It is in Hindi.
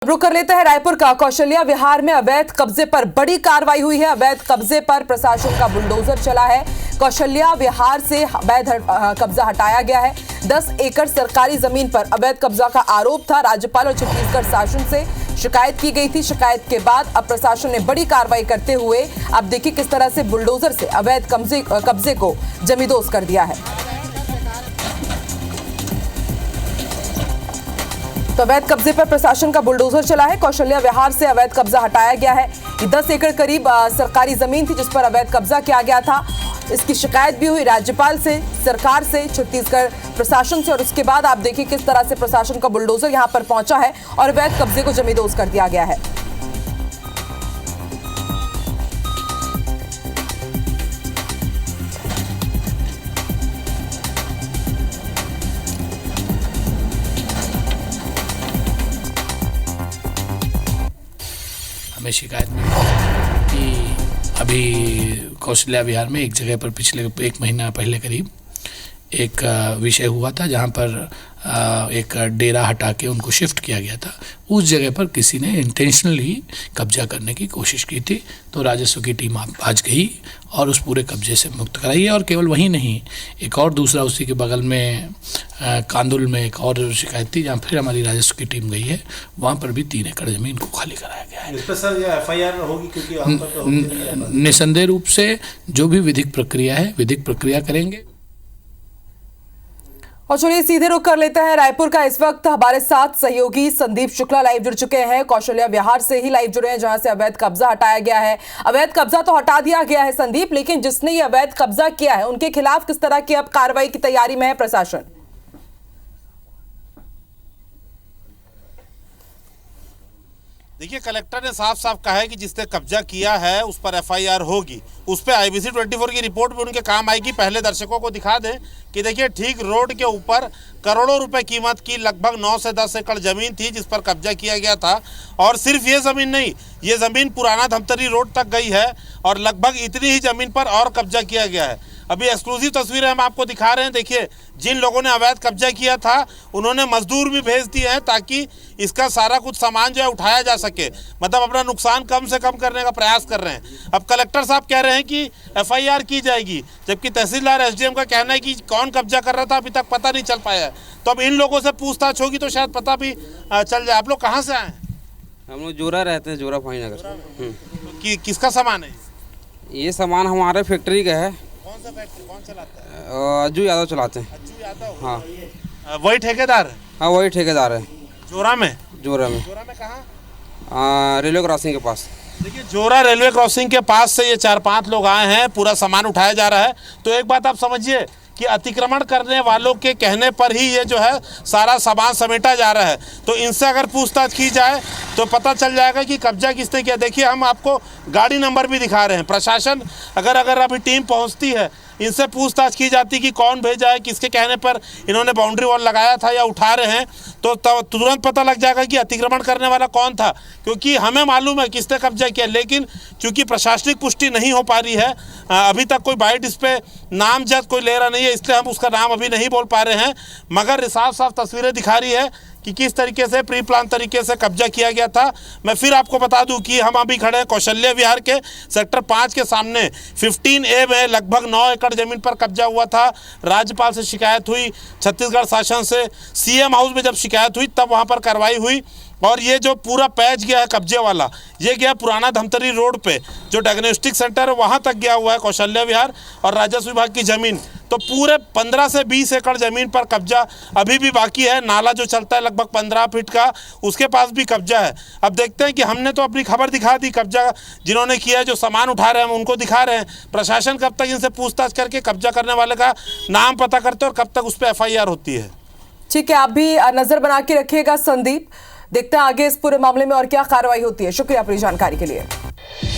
रुक कर लेते हैं रायपुर का। कौशल्या विहार में अवैध कब्जे पर बड़ी कार्रवाई हुई है। अवैध कब्जे पर प्रशासन का बुलडोजर चला है। कौशल्या विहार से अवैध कब्जा हटाया गया है। 10 एकड़ सरकारी जमीन पर अवैध कब्जा का आरोप था। राज्यपाल और छत्तीसगढ़ शासन से शिकायत की गई थी। शिकायत के बाद अब प्रशासन ने बड़ी कार्रवाई करते हुए अब देखिए किस तरह से बुलडोजर से अवैध कब्जे को जमींदोज कर दिया है। तो अवैध कब्जे पर प्रशासन का बुलडोजर चला है। कौशल्या विहार से अवैध कब्जा हटाया गया है। ये 10 एकड़ करीब सरकारी जमीन थी जिस पर अवैध कब्जा किया गया था। इसकी शिकायत भी हुई राज्यपाल से, सरकार से, छत्तीसगढ़ प्रशासन से और उसके बाद आप देखिए किस तरह से प्रशासन का बुलडोजर यहां पर पहुंचा है और अवैध कब्जे को जमींदोज कर दिया गया है। हमें शिकायत मिली कि अभी कौशल्या विहार में एक जगह पर पिछले 1 महीना पहले करीब एक विषय हुआ था जहां पर एक डेरा हटा के उनको शिफ्ट किया गया था। उस जगह पर किसी ने इंटेंशनली कब्जा करने की कोशिश की थी। तो राजस्व की टीम आज गई और उस पूरे कब्जे से मुक्त कराई है। और केवल वही नहीं, एक और दूसरा उसी के बगल में कांदुल में एक और शिकायत थी जहाँ फिर हमारी राजस्व की टीम गई है। वहाँ पर भी 3 एकड़ जमीन को खाली कराया गया है। इस पर सर ये FIR होगी क्योंकि निसंदेह रूप से जो भी विधिक प्रक्रिया है, विधिक प्रक्रिया करेंगे। और चलिए सीधे रुख कर लेते हैं रायपुर का। इस वक्त हमारे साथ सहयोगी संदीप शुक्ला लाइव जुड़ चुके हैं। कौशल्या विहार से ही लाइव जुड़े हैं जहां से अवैध कब्जा हटाया गया है। अवैध कब्जा तो हटा दिया गया है संदीप, लेकिन जिसने ये अवैध कब्जा किया है उनके खिलाफ किस तरह की अब कार्रवाई की तैयारी में है प्रशासन? देखिए, कलेक्टर ने साफ साफ कहा है कि जिसने कब्जा किया है उस पर FIR होगी। उस पर IBC 24 की रिपोर्ट भी उनके काम आएगी। पहले दर्शकों को दिखा दें कि देखिए ठीक रोड के ऊपर करोड़ों रुपए कीमत की लगभग 9 से 10 एकड़ जमीन थी जिस पर कब्जा किया गया था। और सिर्फ ये ज़मीन नहीं, ये ज़मीन पुराना धमतरी रोड तक गई है और लगभग इतनी ही ज़मीन पर और कब्जा किया गया है। अभी एक्सक्लूसिव तस्वीरें हम आपको दिखा रहे हैं। देखिए, जिन लोगों ने अवैध कब्जा किया था उन्होंने मजदूर भी भेज दिए हैं ताकि इसका सारा कुछ सामान जो है उठाया जा सके, मतलब अपना नुकसान कम से कम करने का प्रयास कर रहे हैं। अब कलेक्टर साहब कह रहे हैं कि FIR की जाएगी, जबकि तहसीलदार SDM का कहना है कि कौन कब्जा कर रहा था अभी तक पता नहीं चल पाया है। तो अब इन लोगों से पूछताछ होगी तो शायद पता भी चल जाए। आप लोग कहाँ से आए हैं? हम लोग जोरा रहते हैं, जोरा भाईनगर। कि किसका सामान है ये सामान हमारे फैक्ट्री का है। कौन सा फैक्ट्री, कौन चलाता है? अज्जू यादव चलाते हैं। अज्जू यादव? हाँ। वही ठेकेदार है? हाँ, वही ठेकेदार है। जोरा में? जोरा में कहाँ? रेलवे क्रॉसिंग के पास। देखिए, जोरा रेलवे क्रॉसिंग के पास से ये 4-5 लोग आए हैं, पूरा सामान उठाया जा रहा है। तो एक बात आप समझिए कि अतिक्रमण करने वालों के कहने पर ही ये जो है सारा सामान समेटा जा रहा है। तो इनसे अगर पूछताछ की जाए तो पता चल जाएगा कि कब्जा किसने किया। देखिए, हम आपको गाड़ी नंबर भी दिखा रहे हैं। प्रशासन अगर अभी टीम पहुंचती है, इनसे पूछताछ की जाती कि कौन भेजा है, किसके कहने पर इन्होंने बाउंड्री वॉल लगाया था या उठा रहे हैं, तो तुरंत पता लग जाएगा कि अतिक्रमण करने वाला कौन था। क्योंकि हमें मालूम है किसने कब्जा किया, लेकिन चूंकि प्रशासनिक पुष्टि नहीं हो पा रही है, अभी तक कोई बाइट इस पर नामजद कोई ले रहा नहीं है, इसलिए हम उसका नाम अभी नहीं बोल पा रहे हैं। मगर साफ साफ तस्वीरें दिखा रही है कि किस तरीके से प्री प्लान तरीके से कब्जा किया गया था। मैं फिर आपको बता दूं कि हम अभी खड़े हैं कौशल्या विहार के सेक्टर 5 के सामने। 15A में लगभग 9 एकड़ जमीन पर कब्जा हुआ था। राज्यपाल से शिकायत हुई, छत्तीसगढ़ शासन से, CM हाउस में जब शिकायत हुई तब वहां पर कार्रवाई हुई। और ये जो पूरा पैच गया है कब्जे वाला, ये गया पुराना धमतरी रोड पे जो डायग्नोस्टिक सेंटर है वहाँ तक गया हुआ है कौशल्या विहार और राजस्व विभाग की ज़मीन। तो पूरे 15 से 20 एकड़ ज़मीन पर कब्जा अभी भी बाकी है। नाला जो चलता है लगभग 15 फीट का, उसके पास भी कब्जा है। अब देखते हैं कि हमने तो अपनी खबर दिखा दी, कब्जा जिन्होंने किया है, जो सामान उठा रहे हैं हम उनको दिखा रहे हैं। प्रशासन कब तक इनसे पूछताछ करके कब्जा करने वाले का नाम पता करते हैं और कब तक उस पर FIR होती है। ठीक है, आप भी नजर बना के रखिएगा संदीप। देखते हैं आगे इस पूरे मामले में और क्या कार्रवाई होती है। शुक्रिया पूरी जानकारी के लिए।